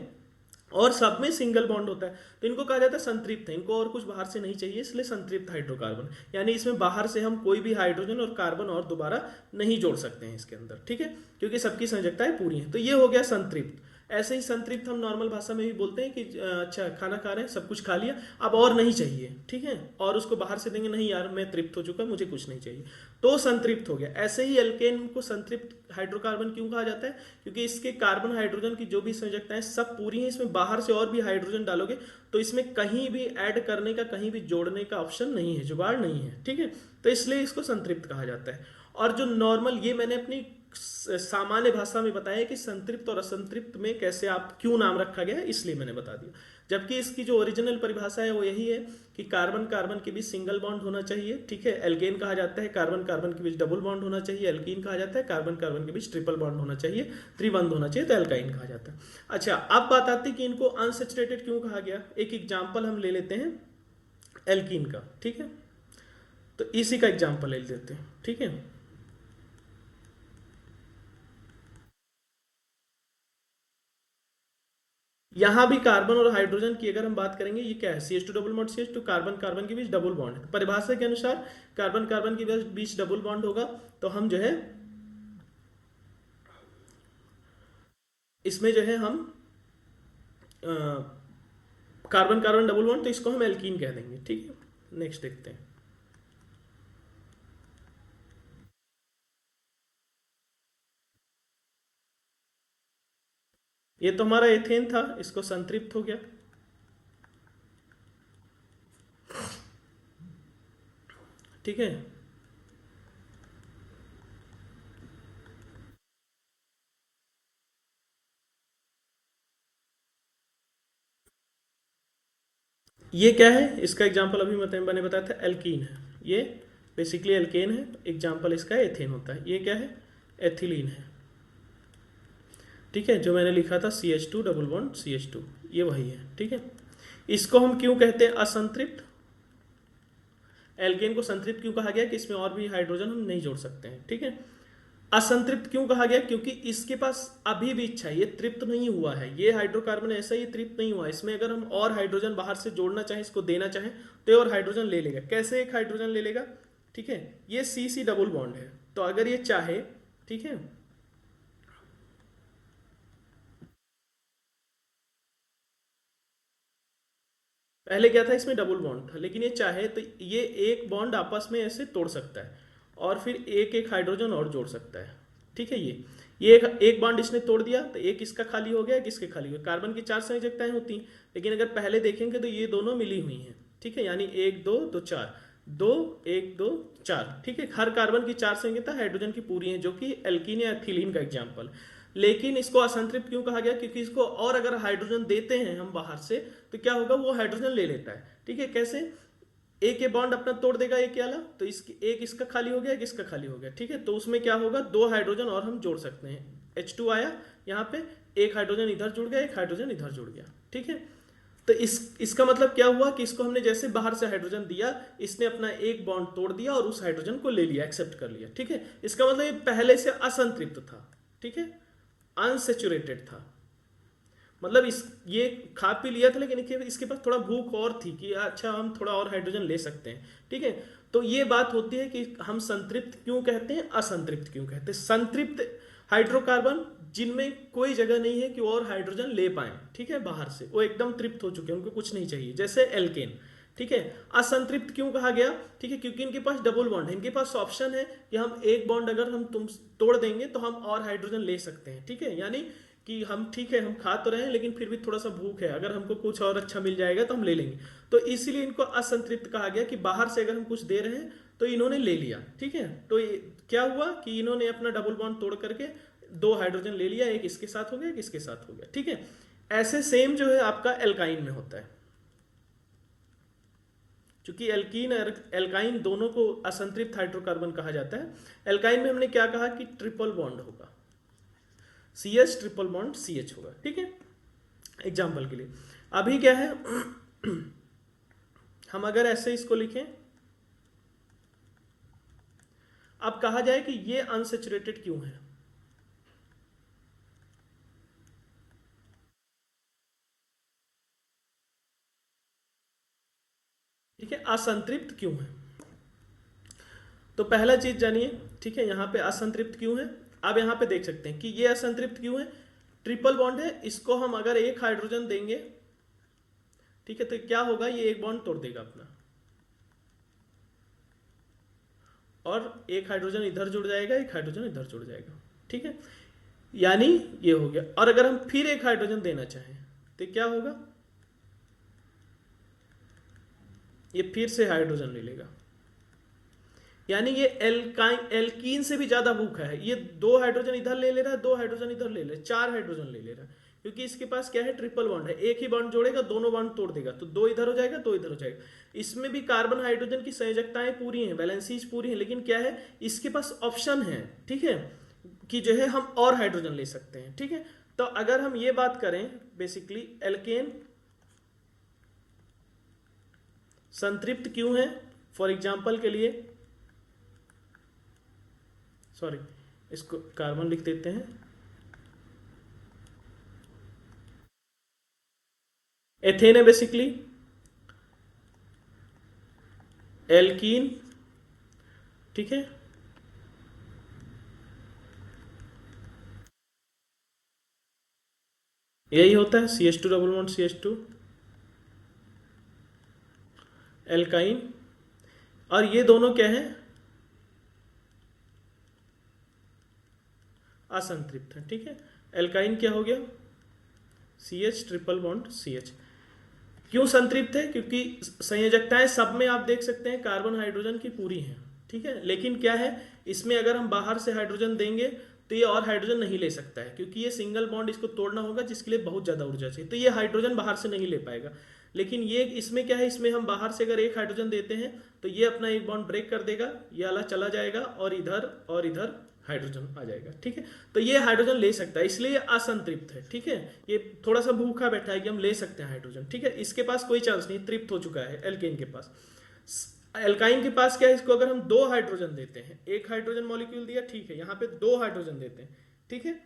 और सब में सिंगल बॉन्ड होता है। तो इनको कहा जाता है संतृप्त है, इनको और कुछ बाहर से नहीं चाहिए, इसलिए संतृप्त हाइड्रोकार्बन। यानी इसमें बाहर से हम कोई भी हाइड्रोजन और कार्बन और दोबारा नहीं जोड़ सकते हैं इसके अंदर, ठीक है, क्योंकि सबकी संयोजकताएं पूरी हैं। तो ये हो गया संतृप्त। ऐसे ही संतृप्त हम नॉर्मल भाषा में भी बोलते हैं कि अच्छा खाना खा रहे हैं, सब कुछ खा लिया, अब और नहीं चाहिए, ठीक है, और उसको बाहर से देंगे, नहीं यार मैं तृप्त हो चुका, मुझे कुछ नहीं चाहिए, तो संतृप्त हो गया। ऐसे ही एल्केन को संतृप्त हाइड्रोकार्बन क्यों कहा जाता है, क्योंकि इसके कार्बन हाइड्रोजन की जो भी संयोजकताएं सब पूरी हैं, इसमें बाहर से और भी हाइड्रोजन डालोगे तो इसमें कहीं भी ऐड करने का, कहीं भी जोड़ने का ऑप्शन नहीं है, जुगाड़ नहीं है, ठीक है, तो इसलिए इसको संतृप्त कहा जाता है। और जो नॉर्मल, ये मैंने अपनी सामान्य भाषा में बताया कि संतृप्त और असंतृप्त में कैसे आप क्यों नाम रखा गया है, इसलिए मैंने बता दिया। जबकि इसकी जो ओरिजिनल परिभाषा है वो यही है कि कार्बन कार्बन के बीच सिंगल बॉन्ड होना चाहिए, ठीक है, एल्केन कहा जाता है। कार्बन कार्बन के बीच डबल बॉन्ड होना चाहिए, एल्कीन कहा जाता है। कार्बन कार्बन के बीच ट्रिपल बॉन्ड होना चाहिए, त्रिबंध होना चाहिए, तो एल्काइन कहा जाता है। अच्छा, अब बात आती है कि इनको अनसैचुरेटेड क्यों कहा गया। एक एग्जाम्पल हम ले लेते हैं एल्कीन का, ठीक है, तो इसी का एग्जाम्पल ले लेते हैं, ठीक है। यहां भी कार्बन और हाइड्रोजन की अगर हम बात करेंगे, ये क्या है, CH2 double bond CH2, carbon carbon के बीच डबल बॉन्ड। परिभाषा के अनुसार कार्बन कार्बन के बीच डबल बॉन्ड होगा, तो हम जो है इसमें जो है हम कार्बन कार्बन डबल बॉन्ड, तो इसको हम एल्कीन कह देंगे, ठीक है। नेक्स्ट देखते हैं। ये तो हमारा एथेन था, इसको संतृप्त हो गया, ठीक है। ये क्या है, इसका एग्जांपल अभी मैंने बताया था, एल्कीन है। ये बेसिकली एल्केन है, एग्जांपल इसका एथेन होता है। ये क्या है, एथिलीन है, ठीक है, जो मैंने लिखा था CH2 डबल बॉन्ड CH2, ये वही है, ठीक है। इसको हम क्यों कहते हैं असंतृप्त, एल्केन को संतृप्त क्यों कहा गया कि इसमें और भी हाइड्रोजन हम नहीं जोड़ सकते हैं, ठीक है। असंतृप्त क्यों कहा गया, क्योंकि इसके पास अभी भी इच्छा है, ये तृप्त नहीं हुआ है, ये हाइड्रोकार्बन ऐसा ही तृप्त नहीं हुआ है। इसमें अगर हम और हाइड्रोजन बाहर से जोड़ना चाहें, इसको देना चाहें, तो और हाइड्रोजन ले लेगा। कैसे एक हाइड्रोजन ले लेगा, ठीक है, ये CC डबल बॉन्ड है, तो अगर ये चाहे, ठीक है, पहले क्या था, इसमें डबल बॉन्ड था, लेकिन ये चाहे तो ये एक बॉन्ड आपस में ऐसे तोड़ सकता है और फिर एक एक हाइड्रोजन और जोड़ सकता है, ठीक है। ये एक बॉन्ड इसने तोड़ दिया तो एक इसका खाली हो गया, एक इसके खाली हो गया। कार्बन की 4 संयोजकताएं होती हैं, लेकिन अगर पहले देखेंगे तो ये दोनों मिली हुई हैं, ठीक है, यानी 1 2 2 4, 2 1 2 4, ठीक है। हर कार्बन की 4 संयोजकता हाइड्रोजन की पूरी है, जो कि एल्कीन या एथिलीन का एग्जाम्पल। लेकिन इसको असंतृप्त क्यों कहा गया, क्योंकि इसको और अगर हाइड्रोजन देते हैं हम बाहर से, तो क्या होगा, वो हाइड्रोजन ले लेता है, ठीक है। कैसे, एक ये बॉन्ड अपना तोड़ देगा एक वाला, तो एक इसका खाली हो गया, एक इसका खाली हो गया, ठीक है। तो उसमें क्या होगा, 2 हाइड्रोजन और हम जोड़ सकते हैं, H2 आया यहाँ पे, एक हाइड्रोजन इधर जुड़ गया, एक हाइड्रोजन इधर जुड़ गया, ठीक है। तो इसका मतलब क्या हुआ कि इसको हमने जैसे बाहर से हाइड्रोजन दिया, इसने अपना एक बॉन्ड तोड़ दिया और उस हाइड्रोजन को ले लिया, एक्सेप्ट कर लिया, ठीक है। इसका मतलब ये पहले से असंतृप्त था, ठीक है, अनसेचुरेटेड था। मतलब इस ये खा पी लिया था, लेकिन इसके पास थोड़ा भूख और थी कि अच्छा हम थोड़ा और हाइड्रोजन ले सकते हैं, ठीक है। तो ये बात होती है कि हम संतृप्त क्यों कहते हैं, असंतृप्त क्यों कहते हैं। संतृप्त हाइड्रोकार्बन जिनमें कोई जगह नहीं है कि वो और हाइड्रोजन ले पाए, ठीक है, बाहर से, वो एकदम तृप्त हो चुके हैं, उनको कुछ नहीं चाहिए, जैसे एल्केन, ठीक है। असंतृप्त क्यों कहा गया, ठीक है, क्योंकि इनके पास डबल बॉन्ड है, इनके पास ऑप्शन है कि हम एक बॉन्ड अगर हम तुम तोड़ देंगे तो हम और हाइड्रोजन ले सकते हैं, ठीक है। यानी कि हम ठीक है, हम खा तो रहे हैं लेकिन फिर भी थोड़ा सा भूख है, अगर हमको कुछ और अच्छा मिल जाएगा तो हम ले लेंगे। तो इसीलिए इनको असंतृप्त कहा गया कि बाहर से अगर हम कुछ दे रहे हैं तो इन्होंने ले लिया, ठीक है। तो क्या हुआ कि इन्होंने अपना डबल बॉन्ड तोड़ करके दो हाइड्रोजन ले लिया, एक इसके साथ हो गया, एक इसके साथ हो गया, ठीक है। ऐसे सेम जो है आपका एल्काइन में होता है, क्योंकि एल्कीन और एल्काइन दोनों को असंतृप्त हाइड्रोकार्बन कहा जाता है। एल्काइन में हमने क्या कहा कि ट्रिपल बॉन्ड होगा, CH ट्रिपल बॉन्ड CH होगा, ठीक है। एग्जाम्पल के लिए अभी क्या है हम अगर ऐसे इसको लिखें, अब कहा जाए कि ये अनसेचुरेटेड क्यों है, ठीक है, असंतृप्त क्यों है। तो पहला चीज जानिए, ठीक है, यहां पे असंतृप्त क्यों है। अब यहां पे देख सकते हैं कि ये असंतृप्त क्यों है, ट्रिपल बॉन्ड है, इसको हम अगर एक हाइड्रोजन देंगे, ठीक है, तो क्या होगा, ये एक बॉन्ड तोड़ देगा अपना और एक हाइड्रोजन इधर जुड़ जाएगा, एक हाइड्रोजन इधर जुड़ जाएगा, ठीक है। यानी ये हो गया। और अगर हम फिर एक हाइड्रोजन देना चाहें तो क्या होगा, ये फिर से हाइड्रोजन ले लेगा। यानी ये एल्कीन से भी ज्यादा भूखा है, ये दो हाइड्रोजन इधर ले ले रहा है, दो हाइड्रोजन इधर ले ले, चार हाइड्रोजन ले ले रहा है, क्योंकि इसके पास क्या है, ट्रिपल बॉन्ड है, एक ही बॉन्ड जोड़ेगा, दोनों बॉन्ड तोड़ देगा, तो दो इधर हो जाएगा, दो इधर हो जाएगा। इसमें भी कार्बन हाइड्रोजन की संयोजकताएं पूरी हैं, वैलेंसीज पूरी हैं, लेकिन क्या है, इसके पास ऑप्शन है, ठीक है, कि जो है हम और हाइड्रोजन ले सकते हैं, ठीक है। तो अगर हम ये बात करें, बेसिकली एल्केन संतृप्त क्यों है, फॉर एग्जाम्पल के लिए, सॉरी इसको कार्बन लिख देते हैं, एथेन है बेसिकली, एल्कीन, ठीक है, यही होता है CH2 double bond CH2, alkyne, और ये दोनों क्या है, असंतृप्त है, ठीक है। एल्काइन क्या हो गया, CH ट्रिपल बॉन्ड CH। क्यों संतृप्त है, क्योंकि संयोजकताएं सब में आप देख सकते हैं कार्बन हाइड्रोजन की पूरी हैं, ठीक है। लेकिन क्या है, इसमें अगर हम बाहर से हाइड्रोजन देंगे तो ये और हाइड्रोजन नहीं ले सकता है, क्योंकि ये सिंगल बॉन्ड इसको तोड़ना होगा, जिसके लिए बहुत ज्यादा ऊर्जा चाहिए, तो ये हाइड्रोजन बाहर से नहीं ले पाएगा। लेकिन ये इसमें क्या है, इसमें हम बाहर से अगर एक हाइड्रोजन देते हैं तो ये अपना एक बॉन्ड ब्रेक कर देगा, ये वाला चला जाएगा और इधर हाइड्रोजन आ जाएगा, ठीक है। तो ये हाइड्रोजन ले सकता है, इसलिए असंतृप्त है, ठीक है। ये थोड़ा सा भूखा बैठा है कि हम ले सकते हैं हाइड्रोजन, ठीक है। इसके पास कोई चांस नहीं, तृप्त हो चुका है एल्केन के पास। एल्काइन के पास क्या है, इसको अगर हम दो हाइड्रोजन देते हैं, एक हाइड्रोजन मॉलिक्यूल दिया, ठीक है, यहाँ पे दो हाइड्रोजन देते हैं, ठीक है,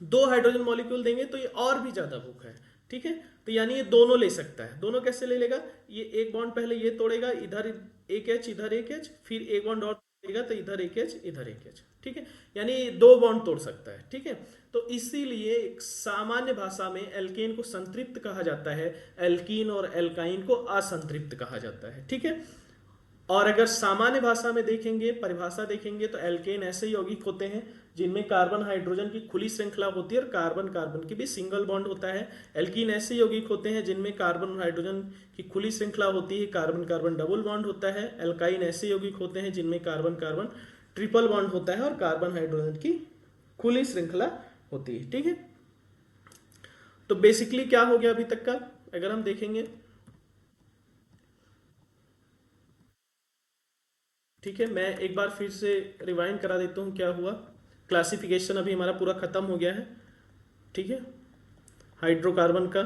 दो हाइड्रोजन मॉलिक्यूल देंगे तो ये और भी ज्यादा भूखा है, ठीक है। तो यानी ये दोनों ले सकता है। दोनों कैसे ले लेगा, ये एक बॉन्ड पहले ये तोड़ेगा, इधर एक एच इधर एक एच, फिर एक बॉन्ड और तोड़ेगा तो इधर एक एच इधर एक एच, ठीक है। यानी ये दो बॉन्ड तोड़ सकता है, ठीक है। तो इसीलिए एक सामान्य भाषा में एल्केन को संतृप्त कहा जाता है, एल्कीन और एल्काइन को असंतृप्त कहा जाता है, ठीक है। और अगर सामान्य भाषा में देखेंगे, परिभाषा देखेंगे, तो एल्केन ऐसे यौगिक होते हैं जिनमें कार्बन हाइड्रोजन की खुली श्रृंखला होती है और कार्बन कार्बन की भी सिंगल बॉन्ड होता है। एल्कीन ऐसे यौगिक होते हैं जिनमें कार्बन हाइड्रोजन की खुली श्रृंखला होती है, कार्बन कार्बन डबल बॉन्ड होता है। एल्काइन ऐसे यौगिक होते हैं जिनमें कार्बन कार्बन ट्रिपल बॉन्ड होता है और कार्बन हाइड्रोजन की खुली श्रृंखला होती है, ठीक है। तो बेसिकली क्या हो गया अभी तक का, अगर हम देखेंगे, ठीक है, मैं एक बार फिर से रिवाइंड करा देता हूँ क्या हुआ। क्लासिफिकेशन अभी हमारा पूरा खत्म हो गया है। ठीक है, हाइड्रोकार्बन का,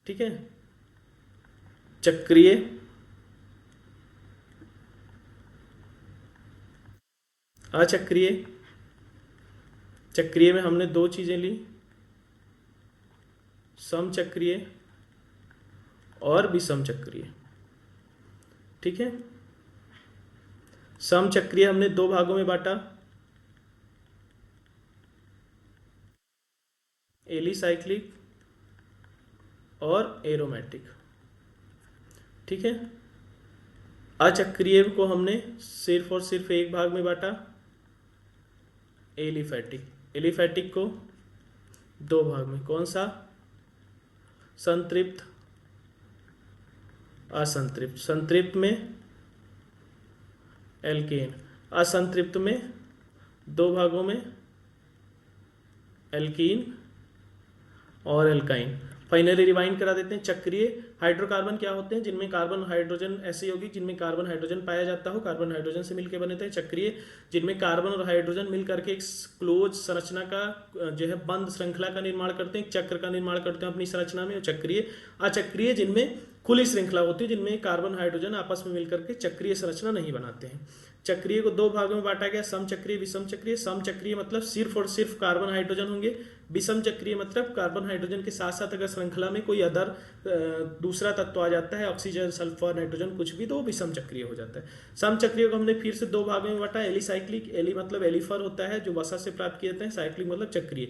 ठीक है, चक्रीय, अचक्रीय। चक्रीय में हमने दो चीजें ली, समचक्रीय और विषम चक्रीय, ठीक है। समचक्रीय हमने दो भागों में बांटा, एलिसाइक्लिक और एरोमेटिक, ठीक है। अचक्रीय को हमने सिर्फ और सिर्फ एक भाग में बांटा, एलिफैटिक। एलिफैटिक को दो भाग में, कौन सा, संतृप्त, असंतृप्त। संतृप्त में एल्केन, असंतृप्त में दो भागों में एल्कीन और एल्काइन। फाइनली रिवाइंड करा देते हैं। चक्रीय हाइड्रोकार्बन क्या होते हैं, जिनमें कार्बन हाइड्रोजन, ऐसे यौगिक जिनमें कार्बन हाइड्रोजन पाया जाता हो, कार्बन हाइड्रोजन से मिलकर बने थे। चक्रीय जिनमें कार्बन और हाइड्रोजन मिल करके एक क्लोज संरचना का जो है बंद श्रृंखला का निर्माण करते हैं, एक चक्र का निर्माण करते हैं अपनी संरचना में, चक्रीय। अचक्रीय जिनमें खुली श्रृंखला होती है, जिनमें कार्बन हाइड्रोजन आपस में मिलकर के चक्रीय संरचना नहीं बनाते हैं। चक्रीय को दो भागों में बांटा गया, समचक्रीय, विषम चक्रीय। समचक्रीय मतलब सिर्फ और सिर्फ कार्बन हाइड्रोजन होंगे, विषम चक्रीय मतलब कार्बन हाइड्रोजन के साथ साथ अगर श्रृंखला में कोई अदर दूसरा तत्व आ जाता है, ऑक्सीजन, सल्फर, नाइट्रोजन कुछ भी, तो वो विषम चक्रीय हो जाता है। समचक्रीय को हमने फिर से दो भागों में बांटा, एलिसाइक्लिक, एली मतलब एलिफर होता है जो वसा से प्राप्त किए जाते हैं, साइक्लिक मतलब चक्रीय।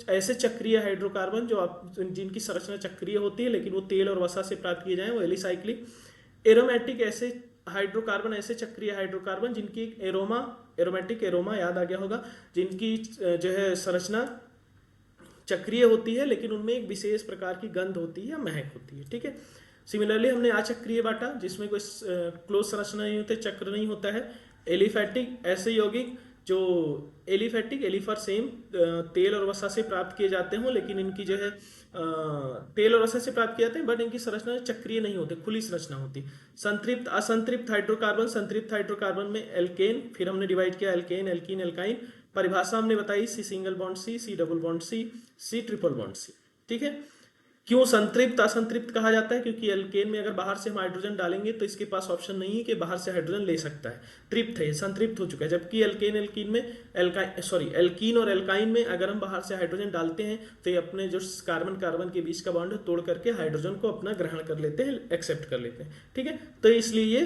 ऐसे चक्रीय हाइड्रोकार्बन जो जिनकी संरचना चक्रीय होती है लेकिन वो तेल और वसा से प्राप्त किए जाए, वो एलिसाइक्लिक। एरोमेटिक ऐसे हाइड्रोकार्बन, ऐसे चक्रीय हाइड्रोकार्बन जिनकी एरोमा, एरोमेटिक, एरोमा याद आ गया होगा, जिनकी जो है संरचना चक्रीय होती है लेकिन उनमें एक विशेष प्रकार की गंध होती है या महक होती है, ठीक है। सिमिलरली हमने अचक्रीय बांटा जिसमें कोई क्लोज संरचना नहीं होती, चक्र नहीं होता है। एलिफैटिक ऐसे यौगिक जो एलिफैटिक, एलिफर सेम, तेल और वसा से प्राप्त किए जाते हों लेकिन इनकी जो है तेल और वसा से प्राप्त किए जाते हैं बट इनकी संरचना चक्रीय नहीं होती, खुली संरचना होती। संतृप्त, असंतृप्त हाइड्रोकार्बन। संतृप्त हाइड्रोकार्बन में एल्केन, फिर हमने डिवाइड किया एल्केन, एल्कीन, एल्काइन। परिभाषा हमने बताई, C single bond C double bond C triple bond C, ठीक है। क्यों संतृप्त असंतृप्त कहा जाता है, क्योंकि एल्केन में अगर बाहर से हम हाइड्रोजन डालेंगे तो इसके पास ऑप्शन नहीं है कि बाहर से हाइड्रोजन ले सकता है, तृप्त है, संतृप्त हो चुका है। जबकि एल्कीन और एल्काइन में अगर हम बाहर से हाइड्रोजन डालते हैं तो ये अपने जो कार्बन कार्बन के बीच का बॉन्ड तोड़ करके हाइड्रोजन को अपना ग्रहण कर लेते हैं, एक्सेप्ट कर लेते हैं, ठीक है। तो इसलिए ये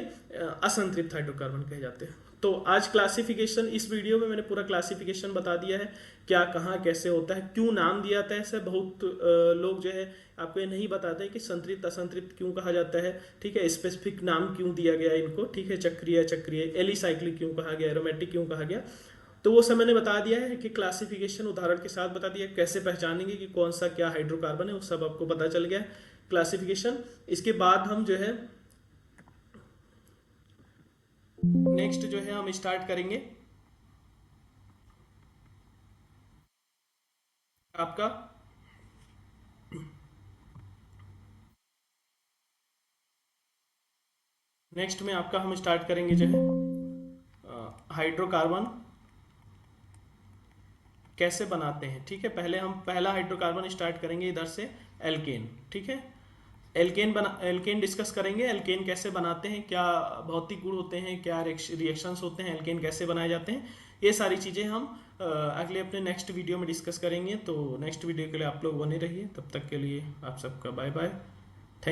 असंतृप्त हाइड्रोकार्बन कहे जाते हैं। तो आज क्लासिफिकेशन, इस वीडियो में मैंने पूरा क्लासिफिकेशन बता दिया है, क्या कहाँ कैसे होता है, क्यों नाम दिया जाता है। ऐसे बहुत लोग जो है आपको ये नहीं बताते कि संतृप्त असंतृप्त क्यों कहा जाता है, ठीक है, स्पेसिफिक नाम क्यों दिया गया इनको, ठीक है, चक्रीय चक्रीय, एलिसाइक्लिक क्यों कहा गया, एरोमेटिक क्यों कहा गया। तो वो सब मैंने बता दिया है कि क्लासिफिकेशन उदाहरण के साथ बता दिया, कैसे पहचानेंगे कि कौन सा क्या हाइड्रोकार्बन है, वो सब आपको पता चल गया क्लासिफिकेशन। इसके बाद हम जो है नेक्स्ट जो है हम स्टार्ट करेंगे आपका नेक्स्ट में आपका हम स्टार्ट करेंगे जो है हाइड्रोकार्बन कैसे बनाते हैं, ठीक है। पहले हम पहला हाइड्रोकार्बन स्टार्ट करेंगे इधर से, एल्केन, ठीक है। एल्केन डिस्कस करेंगे, एल्केन कैसे बनाते हैं, क्या भौतिक गुण होते हैं, क्या रिएक्शंस होते हैं, एल्केन कैसे बनाए जाते हैं, ये सारी चीज़ें हम अगले अपने नेक्स्ट वीडियो में डिस्कस करेंगे। तो नेक्स्ट वीडियो के लिए आप लोग बने रहिए, तब तक के लिए आप सबका बाय बाय।